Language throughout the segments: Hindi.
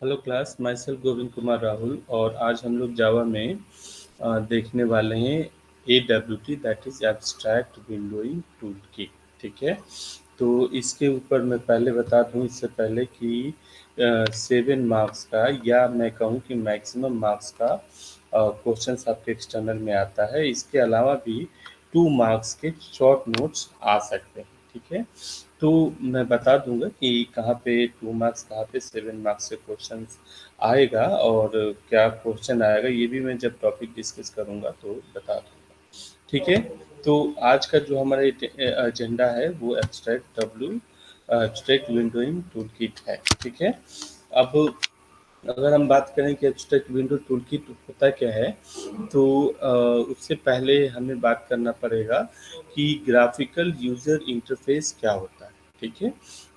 Hello class, my self Govind Kumar Rahul. और आज हम लोग जावा में देखने वाले हैं AWT, that is abstract windowing tool kit. ठीक है, तो इसके ऊपर मैं पहले बता दूं इससे पहले कि 7 मार्क्स का, या मैं कहूं कि मैक्सिमम मार्क्स का क्वेश्चन आपके एक्सटर्नल में आता है। इसके अलावा भी 2 मार्क्स के शॉर्ट नोट्स आ सकते हैं। ठीक है, तो मैं बता दूंगा कि कहाँ पे 2 मार्क्स, कहाँ पे 7 मार्क्स के क्वेश्चन आएगा और क्या क्वेश्चन आएगा, ये भी मैं जब टॉपिक डिस्कस करूंगा तो बता दूंगा। ठीक है, तो आज का जो हमारा एजेंडा है वो एब्स्ट्रैक्ट विंडोइंग टूल किट है। ठीक है, अब अगर हम बात करें कि एब्स्ट्रैक्ट विंडो टूल किट होता क्या है, तो उससे पहले हमें बात करना पड़ेगा कि ग्राफिकल यूज़र इंटरफेस क्या होता है। ठीक है,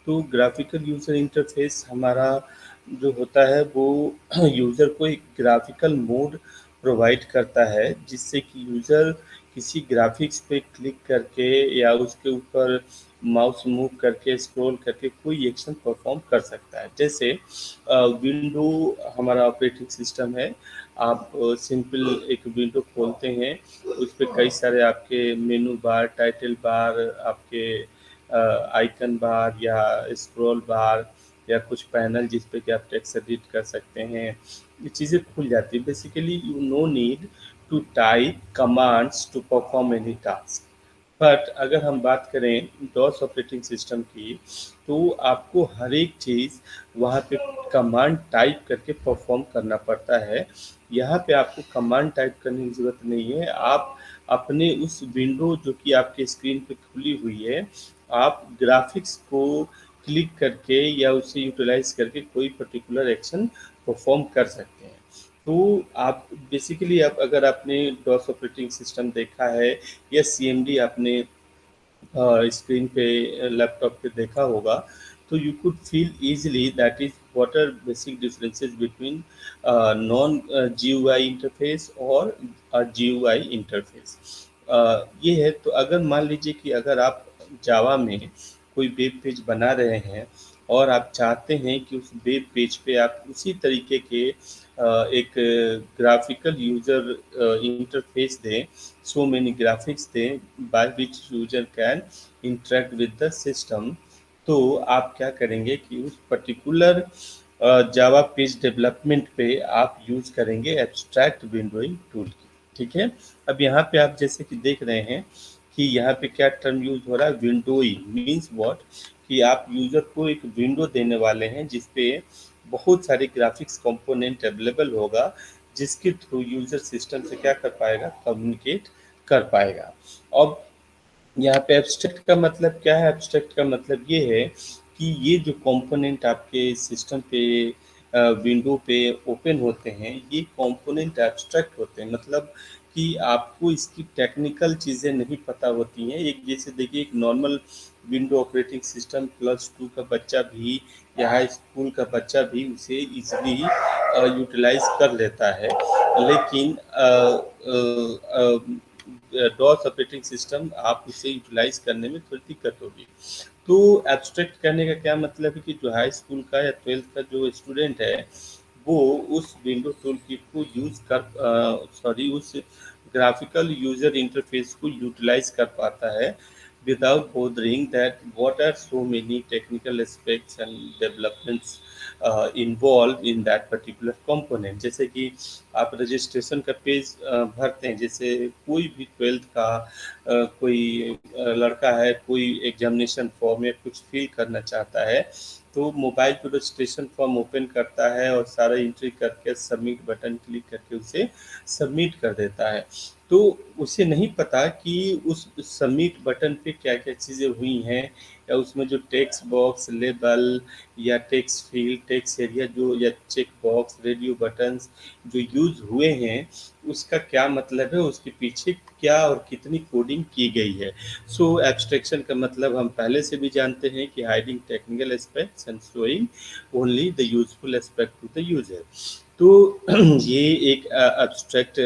तो ग्राफिकल यूज़र इंटरफेस हमारा जो होता है वो यूज़र को एक ग्राफिकल मोड प्रोवाइड करता है, जिससे कि यूज़र किसी ग्राफिक्स पे क्लिक करके या उसके ऊपर माउस मूव करके स्क्रॉल करके कोई एक्शन परफॉर्म कर सकता है। जैसे विंडो हमारा ऑपरेटिंग सिस्टम है। आप सिंपल एक विंडो खोलते हैं, उस पे कई सारे आपके मेनू बार, टाइटल बार, आपके आइकन बार या स्क्रॉल बार या कुछ पैनल जिस पे कि आप टेक्स्ट एडिट कर सकते हैं, ये चीज़ें खुल जाती है। Basically you know need to type commands to perform any task. But अगर हम बात करें डॉस ऑपरेटिंग सिस्टम की, तो आपको हर एक चीज़ वहाँ पे कमांड टाइप करके परफॉर्म करना पड़ता है। यहाँ पे आपको कमांड टाइप करने की ज़रूरत नहीं है। आप अपने उस विंडो जो कि आपके स्क्रीन पे खुली हुई है, आप ग्राफिक्स को क्लिक करके या उसे यूटिलाइज करके कोई पर्टिकुलर एक्शन परफॉर्म कर सकते हैं। तो आप बेसिकली, आप अगर आपने डॉस ऑपरेटिंग सिस्टम देखा है या CMD आपने स्क्रीन पे लैपटॉप पे देखा होगा, तो you could feel easily that is what are basic differences between non GUI interface और GUI इंटरफेस। ये है। तो अगर मान लीजिए कि अगर आप जावा में कोई वेब पेज बना रहे हैं और आप चाहते हैं कि उस वेब पेज पे आप उसी तरीके के एक ग्राफिकल यूजर इंटरफेस दें, so many graphics दें by which user can interact with the system, तो आप क्या करेंगे कि उस पर्टिकुलर जावा पेज डेवलपमेंट पे आप यूज करेंगे एब्स्ट्रैक्ट विंडोइंग टूल की। ठीक है, अब यहाँ पे आप जैसे कि देख रहे हैं कि यहाँ पे क्या टर्म यूज हो रहा है, विंडोइंग मीन्स व्हाट, कि आप यूजर को एक विंडो देने वाले हैं जिसपे बहुत सारे ग्राफिक्स कंपोनेंट अवेलेबल होगा, जिसके थ्रू यूजर सिस्टम से क्या कर पाएगा, कम्युनिकेट कर पाएगा। अब यहाँ पे एब्स्ट्रैक्ट का मतलब क्या है? एब्स्ट्रैक्ट का मतलब ये है कि ये जो कंपोनेंट आपके सिस्टम पे विंडो पे ओपन होते हैं, ये कंपोनेंट एब्स्ट्रैक्ट होते हैं। मतलब कि आपको इसकी टेक्निकल चीज़ें नहीं पता होती हैं। एक जैसे देखिए, एक नॉर्मल विंडो ऑपरेटिंग सिस्टम +2 का बच्चा भी या हाई स्कूल का बच्चा भी उसे ईजिली यूटिलाइज कर लेता है, लेकिन डॉस ऑपरेटिंग सिस्टम आप उसे यूटिलाइज करने में थोड़ी दिक्कत होगी। तो एब्स्ट्रैक्ट करने का क्या मतलब है कि जो हाई स्कूल का या 12th का जो स्टूडेंट है, वो उस विंडो टूल किट को यूज कर सॉरी उस ग्राफिकल यूजर इंटरफेस को यूटिलाइज कर पाता है without bothering that what are so many technical aspects and developments involved in that particular component। जैसे कि आप रजिस्ट्रेशन का पेज भरते हैं, जैसे कोई भी 12th का कोई लड़का है, कोई एग्जामिनेशन फॉर्म या कुछ फिल करना चाहता है, तो मोबाइल पर रजिस्ट्रेशन फॉर्म ओपन करता है और सारा एंट्री करके सबमिट बटन क्लिक करके उसे सबमिट कर देता है। तो उसे नहीं पता कि उस सबमिट बटन पे क्या-क्या चीज़ें हुई हैं, या उसमें जो टेक्स्ट बॉक्स, लेबल या टेक्स्ट फील्ड, टेक्स्ट एरिया जो, या चेक बॉक्स, रेडियो बटन्स जो यूज़ हुए हैं, उसका क्या मतलब है, उसके पीछे क्या और कितनी कोडिंग की गई है। सो एब्स्ट्रैक्शन का मतलब हम पहले से भी जानते हैं कि hiding technical aspects and showing only the useful aspect to the user. तो ये एक एब्स्ट्रैक्ट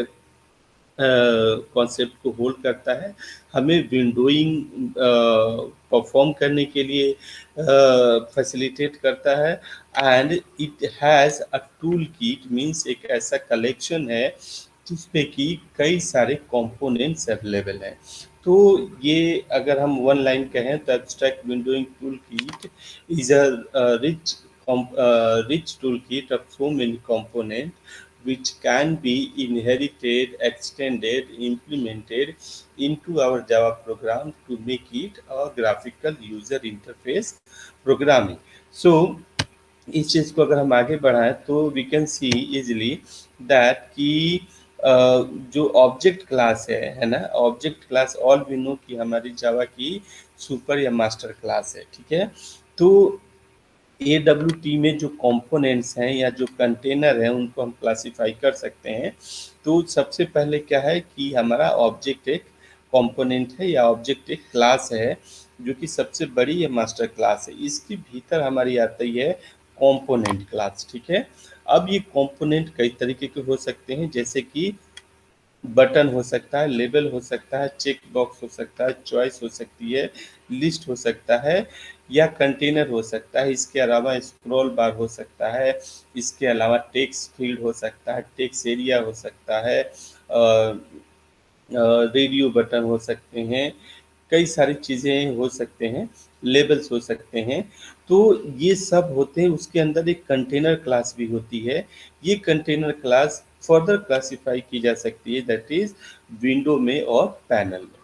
कॉन्सेप्ट को होल्ड करता है, हमें विंडोइंग परफॉर्म करने के लिए फैसिलिटेट करता है। And it has a tool kit, means एक ऐसा कलेक्शन है जिसमें कि कई सारे कंपोनेंट्स अवेलेबल हैं। तो ये अगर हम वन लाइन कहें तो abstract windowing tool kit is a rich toolkit of so many components which can be inherited, extended, implemented into our Java program to make it a graphical user interface programming. So इस चीज़ को अगर हम आगे बढ़ाएं तो we can see easily that कि जो ऑब्जेक्ट क्लास है ना, object class all we know कि हमारी जावा की सुपर या मास्टर क्लास है, ठीक है। तो AWT में जो कंपोनेंट्स हैं या जो कंटेनर हैं उनको हम क्लासिफाई कर सकते हैं। तो सबसे पहले क्या है कि हमारा ऑब्जेक्ट एक कंपोनेंट है या ऑब्जेक्ट एक क्लास है जो कि सबसे बड़ी या मास्टर क्लास है। इसके भीतर हमारी आती है कंपोनेंट क्लास, ठीक है। अब ये कंपोनेंट कई तरीके के हो सकते हैं, जैसे कि बटन हो सकता है, लेबल हो सकता है, चेक बॉक्स हो सकता है, चॉइस हो सकती है, लिस्ट हो सकता है या कंटेनर हो सकता है। इसके अलावा स्क्रॉल बार हो सकता है, इसके अलावा टेक्स्ट फील्ड हो सकता है, टेक्स्ट एरिया हो सकता है, रेडियो बटन हो सकते हैं, कई सारी चीज़ें हो सकते हैं, लेबल्स हो सकते हैं। तो ये सब होते हैं, उसके अंदर एक कंटेनर क्लास भी होती है। ये कंटेनर क्लास फर्दर क्लासिफाई की जा सकती है, दैट इज़ विंडो में और पैनल में।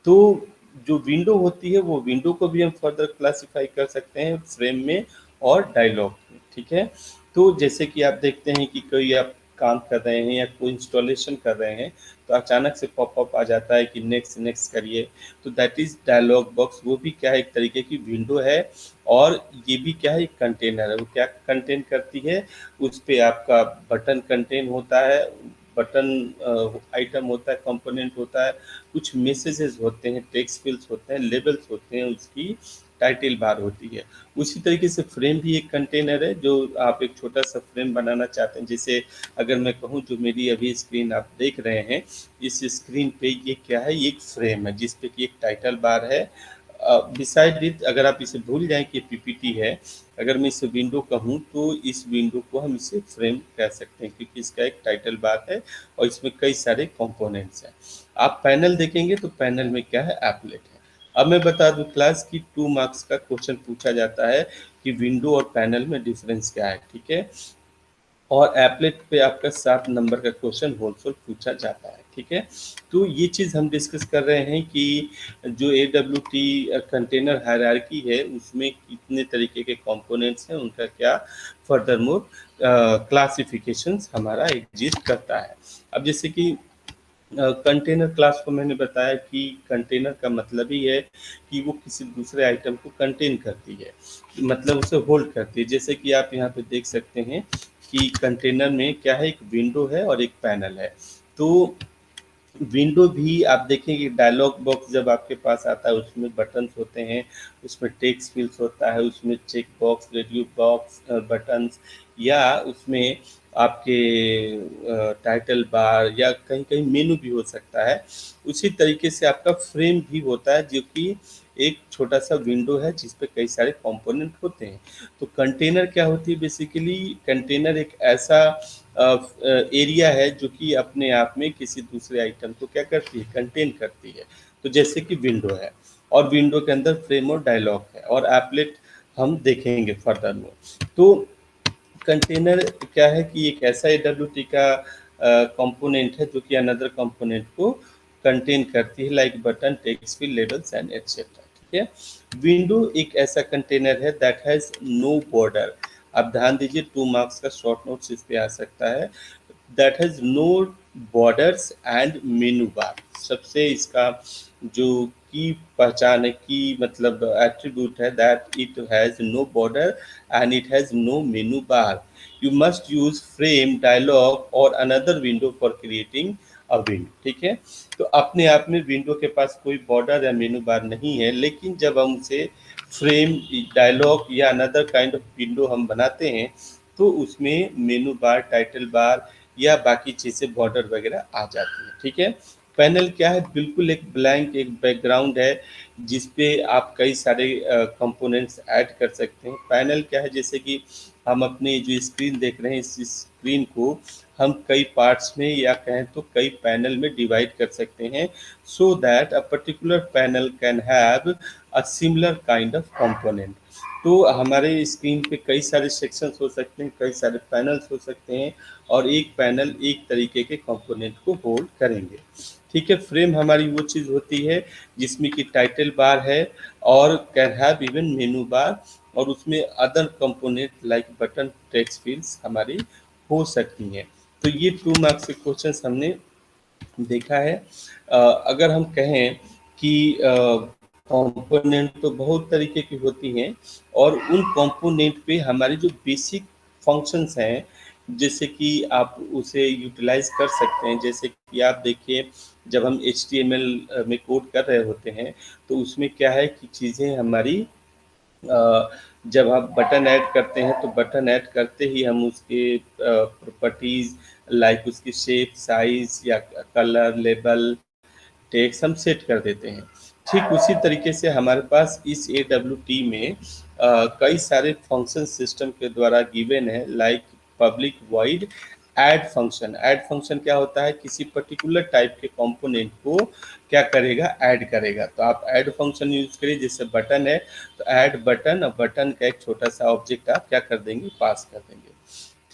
तो जो विंडो होती है वो विंडो को भी हम फर्दर क्लासिफाई कर सकते हैं फ्रेम में और डायलॉग में, ठीक है। तो जैसे कि आप देखते हैं कि कोई आप काम कर रहे हैं या कोई इंस्टॉलेशन कर रहे हैं तो अचानक से पॉपअप आ जाता है कि नेक्स्ट नेक्स्ट करिए, तो दैट इज डायलॉग बॉक्स। वो भी क्या है, एक तरीके की विंडो है और ये भी क्या है, एक कंटेनर है। वो क्या कंटेन करती है, उस पे आपका बटन कंटेन होता है, बटन आइटम होता है, कंपोनेंट होता है, कुछ मैसेजेस होते हैं, टेक्स्ट फील्ड्स होते हैं, लेबल्स होते हैं, उसकी टाइटल बार होती है। उसी तरीके से फ्रेम भी एक कंटेनर है, जो आप एक छोटा सा फ्रेम बनाना चाहते हैं। जैसे अगर मैं कहूँ जो मेरी अभी स्क्रीन आप देख रहे हैं, इस स्क्रीन पे ये क्या है, ये एक फ्रेम है जिस पे कि एक टाइटल बार है। बिसाइड इट, अगर आप इसे भूल जाएं कि पीपीटी है, अगर मैं इसे विंडो कहूँ तो इस विंडो को हम इसे फ्रेम कह सकते हैं क्योंकि इसका एक टाइटल बार है और इसमें कई सारे कंपोनेंट्स हैं। आप पैनल देखेंगे तो पैनल में क्या है, एप्लेट है। अब मैं बता दूं क्लास की 2 मार्क्स का क्वेश्चन पूछा जाता है कि विंडो और पैनल में डिफरेंस क्या है, ठीक है। और एप्लेट पे आपका 7 नंबर का क्वेश्चन होलसेल पूछा जाता है, ठीक है। तो ये चीज़ हम डिस्कस कर रहे हैं कि जो AWT कंटेनर हायरार्की है उसमें कितने तरीके के कंपोनेंट्स हैं, उनका क्या फर्दर मोर क्लासिफिकेशंस हमारा एग्जिस्ट करता है। अब जैसे कि कंटेनर क्लास को मैंने बताया कि कंटेनर का मतलब ही है कि वो किसी दूसरे आइटम को कंटेन करती है, मतलब उसे होल्ड करती है। जैसे कि आप यहाँ पे देख सकते हैं कि कंटेनर में क्या है, एक विंडो है और एक पैनल है। तो विंडो भी आप देखेंगे, डायलॉग बॉक्स जब आपके पास आता है उसमें बटन्स होते हैं, उसमें टेक्स्ट फील्ड्स होता है, उसमें check box, radio box, buttons या उसमें आपके टाइटल बार या कहीं कहीं मेनू भी हो सकता है। उसी तरीके से आपका फ्रेम भी होता है जो कि एक छोटा सा विंडो है जिस पे कई सारे कंपोनेंट होते हैं। तो कंटेनर क्या होती है, बेसिकली कंटेनर एक ऐसा एरिया है जो कि अपने आप में किसी दूसरे आइटम को क्या करती है, कंटेन करती है। तो जैसे कि विंडो है और विंडो के अंदर फ्रेम और डायलॉग है और एप्लेट हम देखेंगे फर्दर में। तो कंटेनर क्या है कि एक ऐसा AWT का कंपोनेंट है जो कि अनदर कंपोनेंट को कंटेन करती है, like button, text field, labels and etcetera, ठीक है। विंडो एक ऐसा कंटेनर है दैट हैज नो बॉर्डर। आप ध्यान दीजिए, 2 मार्क्स का शॉर्ट नोट्स इस पे आ सकता है। That has no borders and menu bar. सबसे इसका जो की पहचान है, की मतलब एट्रीब्यूट है, that it has no border and it has no menu bar. You must use frame, dialog और another window for creating a window, ठीक है। तो अपने आप में विंडो के पास कोई बॉर्डर या मेनू बार नहीं है, लेकिन जब हम उसे फ्रेम, डायलॉग या अनदर काइंड ऑफ विंडो हम बनाते हैं तो उसमें मेनू बार, टाइटल बार या बाकी चीज़ें बॉर्डर वगैरह आ जाती हैं, ठीक है। पैनल क्या है, बिल्कुल एक ब्लैंक एक बैकग्राउंड है जिस पे आप कई सारे कंपोनेंट्स ऐड कर सकते हैं। पैनल क्या है, जैसे कि हम अपनी जो स्क्रीन देख रहे हैं, इस स्क्रीन को हम कई पार्ट्स में या कहें तो कई पैनल में डिवाइड कर सकते हैं, so that a particular panel can have a similar kind of component. तो हमारे स्क्रीन पे कई सारे सेक्शंस हो सकते हैं, कई सारे पैनल्स हो सकते हैं, और एक पैनल एक तरीके के कंपोनेंट को होल्ड करेंगे, ठीक है। फ्रेम हमारी वो चीज़ होती है जिसमें कि टाइटल बार है और कैन हैव इवन मेनू बार, और उसमें other component like button, text fields हमारी हो सकती हैं। तो ये 2 मार्क्स के क्वेश्चंस हमने देखा है। अगर हम कहें कि कंपोनेंट तो बहुत तरीके की होती हैं, और उन कंपोनेंट पे हमारी जो बेसिक फंक्शंस हैं, जैसे कि आप उसे यूटिलाइज कर सकते हैं। जैसे कि आप देखिए, जब हम HTML में कोड कर रहे होते हैं, तो उसमें क्या है कि चीज़ें हमारी जब आप बटन ऐड करते हैं, तो बटन ऐड करते ही हम उसके प्रॉपर्टीज़ लाइक उसकी शेप, साइज़ या कलर, लेबल, टेक्स्ट हम सेट कर देते हैं। ठीक उसी तरीके से हमारे पास इस AWT में कई सारे फंक्शन सिस्टम के द्वारा गिवन है, like public void add function. Add function क्या होता है, किसी पर्टिकुलर टाइप के कंपोनेंट को क्या करेगा, ऐड करेगा। तो आप ऐड फंक्शन यूज करिए, जैसे बटन है तो ऐड बटन, और बटन का एक छोटा सा ऑब्जेक्ट आप क्या कर देंगे, पास कर देंगे।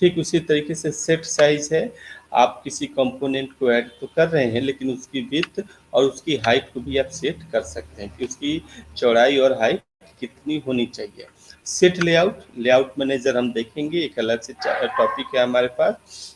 ठीक उसी तरीके से सेट साइज है, आप किसी कंपोनेंट को ऐड तो कर रहे हैं, लेकिन उसकी विड्थ और उसकी हाइट को भी आप सेट कर सकते हैं कि उसकी चौड़ाई और हाइट कितनी होनी चाहिए। सेट लेआउट, लेआउट मैनेजर हम देखेंगे, एक अलग से टॉपिक है हमारे पास।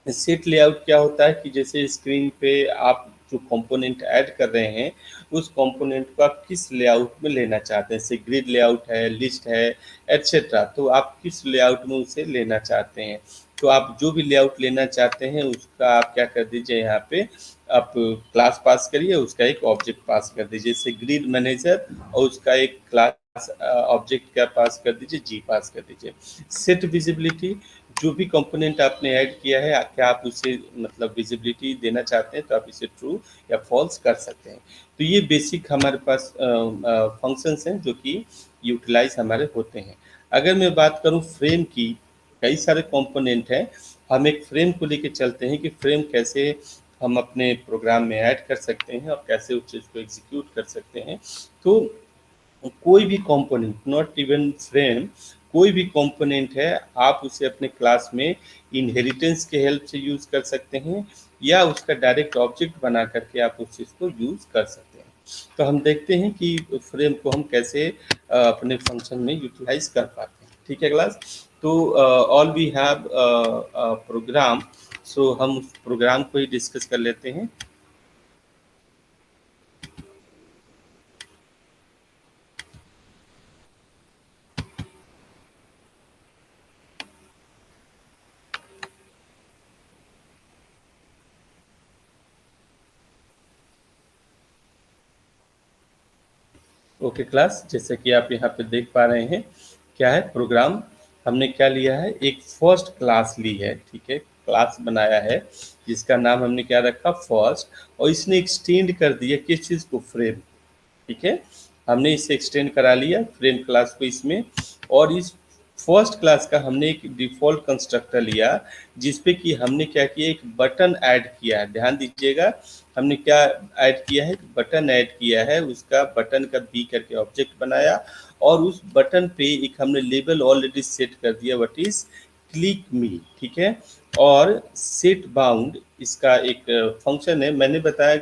सेट लेआउट क्या होता है कि जैसे स्क्रीन पे आप जो कंपोनेंट ऐड कर रहे हैं, उस कंपोनेंट को आप किस लेआउट में लेना चाहते हैं, जैसे ग्रिड लेआउट है, लिस्ट है, एटसेट्रा। तो आप किस लेआउट में उसे लेना चाहते हैं, तो आप जो भी लेआउट लेना चाहते हैं उसका आप क्या कर दीजिए, यहाँ पे आप क्लास पास करिए, उसका एक ऑब्जेक्ट पास कर दीजिए, जैसे ग्रिड मैनेजर, और उसका एक क्लास ऑब्जेक्ट क्या पास कर दीजिए, जी पास कर दीजिए। सेट विजिबिलिटी, जो भी कंपोनेंट आपने ऐड किया है, क्या आप उसे मतलब विजिबिलिटी देना चाहते हैं, तो आप इसे ट्रू या फॉल्स कर सकते हैं। तो ये बेसिक हमारे पास फंक्शंस हैं जो कि यूटिलाइज हमारे होते हैं। अगर मैं बात करूं फ्रेम की, कई सारे कंपोनेंट हैं, हम एक फ्रेम को लेके चलते हैं कि फ्रेम कैसे हम अपने प्रोग्राम में ऐड कर सकते हैं और कैसे उस चीज़ को एग्जीक्यूट कर सकते हैं। तो कोई भी कंपोनेंट, नॉट इवन फ्रेम, कोई भी कंपोनेंट है, आप उसे अपने क्लास में इनहेरिटेंस के हेल्प से यूज़ कर सकते हैं, या उसका डायरेक्ट ऑब्जेक्ट बना करके आप उस चीज़ को यूज़ कर सकते हैं। तो हम देखते हैं कि फ्रेम को हम कैसे अपने फंक्शन में यूटिलाइज कर पाते हैं, ठीक है क्लास। तो ऑल वी हैव प्रोग्राम, सो हम उस प्रोग्राम को ही डिस्कस कर लेते हैं। ओके क्लास, जैसे कि आप यहाँ पे देख पा रहे हैं, क्या है प्रोग्राम, हमने क्या लिया है, एक फर्स्ट क्लास ली है, ठीक है, क्लास बनाया है जिसका नाम हमने क्या रखा, फर्स्ट, और इसने एक्सटेंड कर दिया किस चीज़ को, फ्रेम, ठीक है। हमने इसे एक्सटेंड करा लिया फ्रेम क्लास को इसमें, और इस फर्स्ट क्लास का हमने एक डिफ़ॉल्ट कंस्ट्रक्टर लिया, जिस पे कि हमने क्या किया, एक बटन ऐड किया है। ध्यान दीजिएगा, हमने क्या ऐड किया है, बटन ऐड किया है, उसका बटन का बी करके ऑब्जेक्ट बनाया, और उस बटन पे एक हमने लेबल ऑलरेडी सेट कर दिया, व्हाट इज क्लिक मी, ठीक है। और सेट बाउंड इसका एक फंक्शन है, मैंने बताया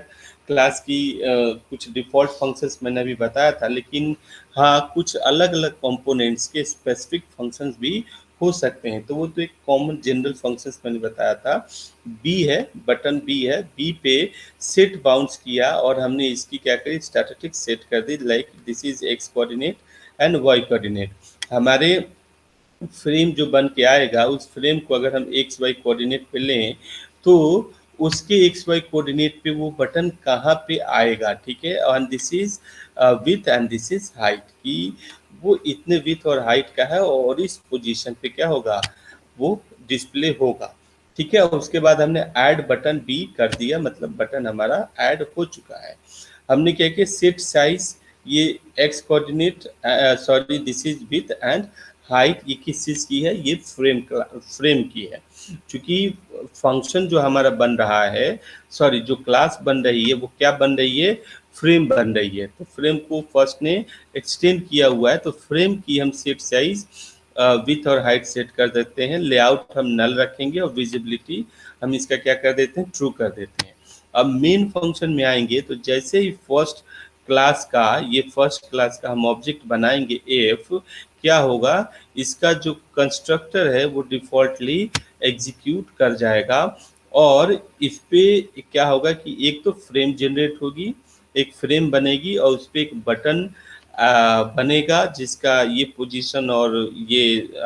क्लास की कुछ डिफ़ॉल्ट फंक्शंस मैंने अभी बताया था, लेकिन हाँ, कुछ अलग-अलग कंपोनेंट्स के स्पेसिफिक फंक्शंस भी हो सकते हैं, तो वो तो एक कॉमन जनरल फंक्शंस मैंने बताया था। बी है, बटन बी है, बी पे सेट बाउंड्स किया, और हमने इसकी क्या करी, स्टैटिस्टिक सेट कर दी, like this is X coordinate and Y coordinate. हमारे फ्रेम जो बन के आएगा, उस फ्रेम को अगर हम एक्स वाई कोऑर्डिनेट पे लें, तो उसके एक्स वाई कोऑर्डिनेट पे वो बटन कहाँ पे आएगा, ठीक है। और this is with and this is height, कि वो इतने विथ और हाइट का है, और इस पोजीशन पे क्या होगा, वो डिस्प्ले होगा। ठीक है। उसके बाद हमने ऐड बटन बी कर दिया, मतलब बटन हमारा ऐड हो चुका है। हमने क्या किया, सेट साइज, ये x coordinate, sorry this is with and height, ये किस चीज़ की है, ये फ्रेम की है। क्योंकि फंक्शन जो हमारा बन रहा है, सॉरी जो क्लास बन रही है वो क्या बन रही है, फ्रेम बन रही है। तो फ्रेम को फर्स्ट ने एक्सटेंड किया हुआ है, तो फ्रेम की हम सेट साइज विथ और हाइट सेट कर देते हैं। लेआउट हम नल रखेंगे और विजिबिलिटी हम इसका क्या कर देते हैं, ट्रू कर देते हैं। अब मेन फंक्शन में आएंगे तो जैसे ही फर्स्ट क्लास का हम ऑब्जेक्ट बनाएंगे एफ, क्या होगा, इसका जो कंस्ट्रक्टर है वो डिफॉल्टली एग्जीक्यूट कर जाएगा। और इस पे क्या होगा कि एक तो फ्रेम जनरेट होगी, एक फ्रेम बनेगी और उस पर एक बटन बनेगा जिसका ये पोजीशन और ये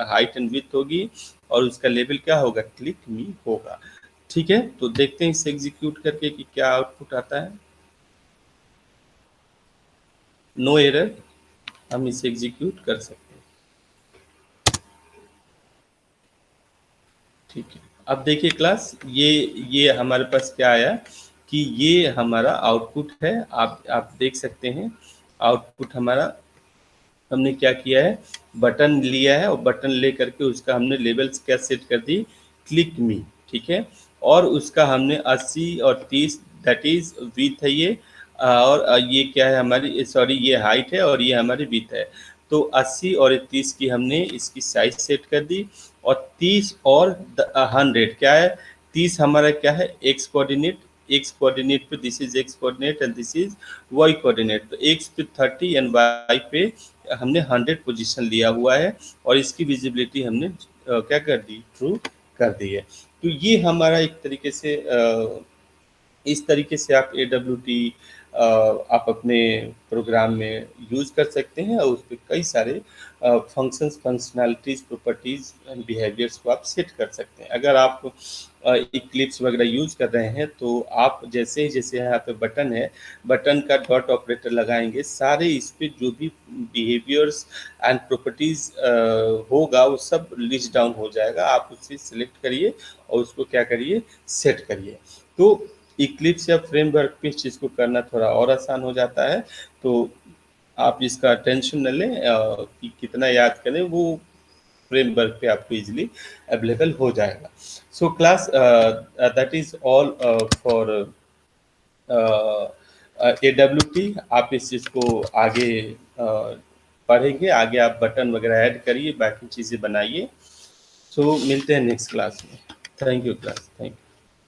हाइट एंड विड्थ होगी, और उसका लेवल क्या होगा, क्लिक मी होगा। ठीक है, तो देखते हैं इसे एग्जीक्यूट करके कि क्या आउटपुट आता है। नो एरर, हम इसे एग्जीक्यूट कर सकते हैं। ठीक है, अब देखिए क्लास, ये हमारे पास क्या आया कि ये हमारा आउटपुट है। आप देख सकते हैं आउटपुट हमारा, हमने क्या किया है, बटन लिया है और बटन ले करके उसका हमने लेवल्स क्या सेट कर दी, क्लिक मी। ठीक है, और उसका हमने 80 और 30, दैट इज विथ है ये, और ये क्या है हमारी, सॉरी ये हाइट है और ये हमारी विथ है। तो 80 और 30 की हमने इसकी साइज सेट कर दी, और 30 और 100 क्या है, 30 हमारा क्या है, एक्स कोऑर्डिनेट पे, this is X coordinate and this is Y coordinate. तो एक्स पे 30 एंड वाई पे हमने 100 पोजीशन लिया हुआ है, और इसकी विजिबिलिटी हमने क्या कर दी, ट्रू कर दी है। तो ये हमारा एक तरीके से इस तरीके से आप AWT आप अपने प्रोग्राम में यूज़ कर सकते हैं, और उस पे कई सारे functions, functionalities, properties and behaviours को आप सेट कर सकते हैं। अगर आप इक्लिप्स वगैरह यूज़ कर रहे हैं तो आप जैसे यहाँ पे बटन है, बटन का डॉट ऑपरेटर लगाएंगे, सारे इस पे जो भी बिहेवियर्स एंड प्रॉपर्टीज़ होगा वो सब लिस्ट डाउन हो जाएगा। आप उसे सिलेक्ट करिए और उसको क्या करिए, सेट करिए। तो इक्लिप्स या फ्रेमवर्क पे इस चीज़ को करना थोड़ा और आसान हो जाता है। तो आप इसका टेंशन न लें कि कितना याद करें, वो फ्रेमवर्क पे आपको इजीली अवेलेबल हो जाएगा। So class, that is all for AWT। आप इस चीज़ को आगे पढ़ेंगे, आगे आप बटन वगैरह ऐड करिए, बाकी चीज़ें बनाइए। सो मिलते हैं नेक्स्ट क्लास में। Thank you class, thank you.